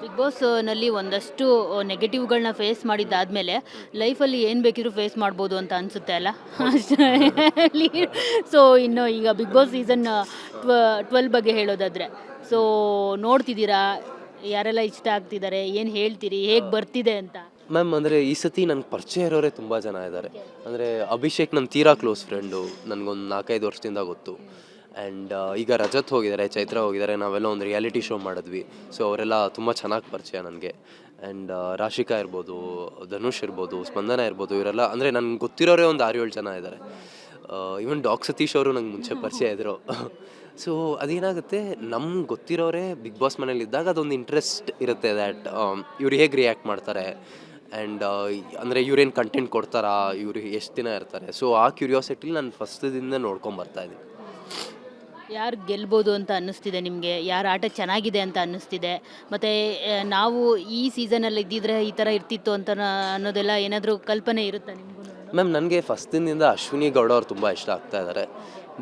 Big ಬಾಸ್ನಲ್ಲಿ ಒಂದಷ್ಟು ನೆಗೆಟಿವ್ಗಳನ್ನ face ಮಾಡಿದ್ದಾದಮೇಲೆ ಲೈಫಲ್ಲಿ ಏನು ಬೇಕಿದ್ರೂ ಫೇಸ್ ಮಾಡ್ಬೋದು ಅಂತ ಅನಿಸುತ್ತೆ ಅಲ್ಲ ಸೊ ಇನ್ನು ಈಗ ಬಿಗ್ ಬಾಸ್ ಸೀಸನ್ 12 ಬಗ್ಗೆ ಹೇಳೋದಾದರೆ ಸೊ ನೋಡ್ತಿದ್ದೀರಾ, ಯಾರೆಲ್ಲ ಇಷ್ಟ ಆಗ್ತಿದ್ದಾರೆ, ಏನು ಹೇಳ್ತೀರಿ, ಹೇಗೆ ಬರ್ತಿದೆ ಅಂತ? ಮ್ಯಾಮ್ ಅಂದರೆ ಈ ಸತಿ ನಂಗೆ ಪರಿಚಯ ಇರೋರೇ ತುಂಬ ಜನ ಇದ್ದಾರೆ. ಅಂದರೆ ಅಭಿಷೇಕ್ ನನ್ನ ತೀರಾ ಕ್ಲೋಸ್ ಫ್ರೆಂಡು, ನನಗೊಂದು 4-5 ವರ್ಷದಿಂದ ಗೊತ್ತು. ಆ್ಯಂಡ್ ಈಗ ರಜತ್ ಹೋಗಿದ್ದಾರೆ, ಚೈತ್ರ ಹೋಗಿದ್ದಾರೆ, ನಾವೆಲ್ಲ ಒಂದು ರಿಯಾಲಿಟಿ ಶೋ ಮಾಡಿದ್ವಿ. ಸೊ ಅವರೆಲ್ಲ ತುಂಬ ಚೆನ್ನಾಗಿ ಪರಿಚಯ ನನಗೆ. ಆ್ಯಂಡ್ ರಾಶಿಕಾ ಇರ್ಬೋದು, ಧನುಷ್ ಇರ್ಬೋದು, ಸ್ಪಂದನ ಇರ್ಬೋದು, ಇವರೆಲ್ಲ ಅಂದರೆ ನನಗೆ ಗೊತ್ತಿರೋರೇ ಒಂದು 6-7 ಜನ ಇದ್ದಾರೆ. ಈವನ್ ಡಾಕ್ ಸತೀಶ್ ಅವರು ನಂಗೆ ಮುಂಚೆ ಪರಿಚಯ ಇದ್ದರು. ಸೊ ಅದೇನಾಗುತ್ತೆ, ನಮ್ಗೆ ಗೊತ್ತಿರೋರೇ ಬಿಗ್ ಬಾಸ್ ಮನೇಲಿದ್ದಾಗ ಅದೊಂದು ಇಂಟ್ರೆಸ್ಟ್ ಇರುತ್ತೆ ದ್ಯಾಟ್ ಇವ್ರು ಹೇಗೆ ರಿಯಾಕ್ಟ್ ಮಾಡ್ತಾರೆ ಆ್ಯಂಡ್ ಅಂದರೆ ಇವ್ರೇನು ಕಂಟೆಂಟ್ ಕೊಡ್ತಾರಾ, ಇವ್ರು ಎಷ್ಟು ದಿನ ಇರ್ತಾರೆ. ಸೊ ಆ ಕ್ಯೂರಿಯಾಸಿಟಿಲಿ ನಾನು ಫಸ್ಟಿಂದ ನೋಡ್ಕೊಂಬರ್ತಾ ಇದ್ದೀನಿ. ಯಾರು ಗೆಲ್ಬೋದು ಅಂತ ಅನ್ನಿಸ್ತಿದೆ ನಿಮಗೆ? ಯಾರ ಆಟ ಚೆನ್ನಾಗಿದೆ ಅಂತ ಅನ್ನಿಸ್ತಿದೆ? ಮತ್ತು ನಾವು ಈ ಸೀಸನಲ್ಲಿ ಇದ್ದಿದ್ರೆ ಈ ಥರ ಇರ್ತಿತ್ತು ಅಂತ ಅನ್ನೋದೆಲ್ಲ ಏನಾದರೂ ಕಲ್ಪನೆ ಇರುತ್ತಾ ನಿಮಗೂ? ಮ್ಯಾಮ್ ನನಗೆ ಫಸ್ಟಿನಿಂದ ಅಶ್ವಿನಿ ಗೌಡ ಅವ್ರು ತುಂಬ ಇಷ್ಟ ಆಗ್ತಾ ಇದ್ದಾರೆ.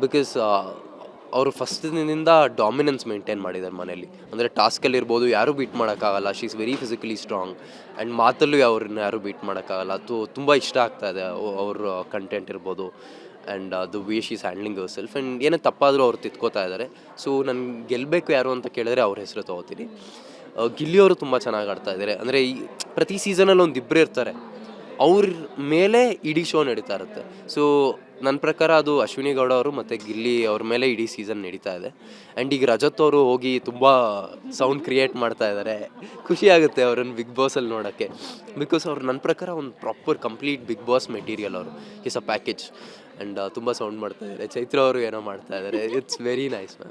ಬಿಕಾಸ್ ಅವರು ಫಸ್ಟಿನಿಂದ ಡಾಮಿನೆನ್ಸ್ ಮೇಂಟೈನ್ ಮಾಡಿದ್ದಾರೆ ಮನೇಲಿ. ಅಂದರೆ ಟಾಸ್ಕಲ್ಲಿ ಇರ್ಬೋದು, ಯಾರೂ ಬೀಟ್ ಮಾಡೋಕ್ಕಾಗಲ್ಲ. She is very physically strong and ಮಾತಲ್ಲೂ ಅವ್ರನ್ನ ಯಾರೂ ಬೀಟ್ ಮಾಡೋಕ್ಕಾಗಲ್ಲ. ತುಂಬ ಇಷ್ಟ ಆಗ್ತಾ ಇದೆ ಅವ್ರ ಕಂಟೆಂಟ್ ಇರ್ಬೋದು and the way she is handling our self. And ಏನೇ ತಪ್ಪಾದರೂ ಅವ್ರು ತಿದ್ಕೋತಾ ಇದ್ದಾರೆ. ಸೊ ನನಗೆ ಗೆಲ್ಲಬೇಕು ಯಾರು ಅಂತ ಕೇಳಿದ್ರೆ ಅವ್ರ ಹೆಸರು ತೊಗೋತೀನಿ. ಗಿಲ್ಲಿಯವರು ತುಂಬ ಚೆನ್ನಾಗಿ ಆಡ್ತಾ ಇದ್ದಾರೆ. ಅಂದರೆ ಈ ಪ್ರತಿ ಸೀಸನಲ್ಲಿ ಒಂದು ಇಬ್ಬರು ಇರ್ತಾರೆ, ಅವ್ರ ಮೇಲೆ ಇಡೀ ಶೋ ನಡೀತಾ ಇರುತ್ತೆ. ಸೊ ನನ್ನ ಪ್ರಕಾರ ಅದು ಅಶ್ವಿನಿ ಗೌಡ ಅವರು ಮತ್ತು ಗಿಲ್ಲಿ ಅವ್ರ ಮೇಲೆ ಇಡೀ ಸೀಸನ್ ನಡೀತಾ ಇದೆ. ಆ್ಯಂಡ್ ಈಗ ರಜತ್ ಅವರು ಹೋಗಿ ತುಂಬ ಸೌಂಡ್ ಕ್ರಿಯೇಟ್ ಮಾಡ್ತಾ ಇದ್ದಾರೆ. ಖುಷಿ ಆಗುತ್ತೆ ಅವ್ರನ್ನ ಬಿಗ್ ಬಾಸಲ್ಲಿ ನೋಡೋಕ್ಕೆ. ಬಿಕಾಸ್ ಅವ್ರು ನನ್ನ ಪ್ರಕಾರ ಒಂದು proper complete big boss material ಅವರು. Is a package. ಆ್ಯಂಡ್ ತುಂಬ ಸೌಂಡ್ ಮಾಡ್ತಾ ಇದ್ದಾರೆ. ಚೈತ್ರ ಅವರು ಏನೋ ಮಾಡ್ತಾ ಇದ್ದಾರೆ. It's very nice ma'am.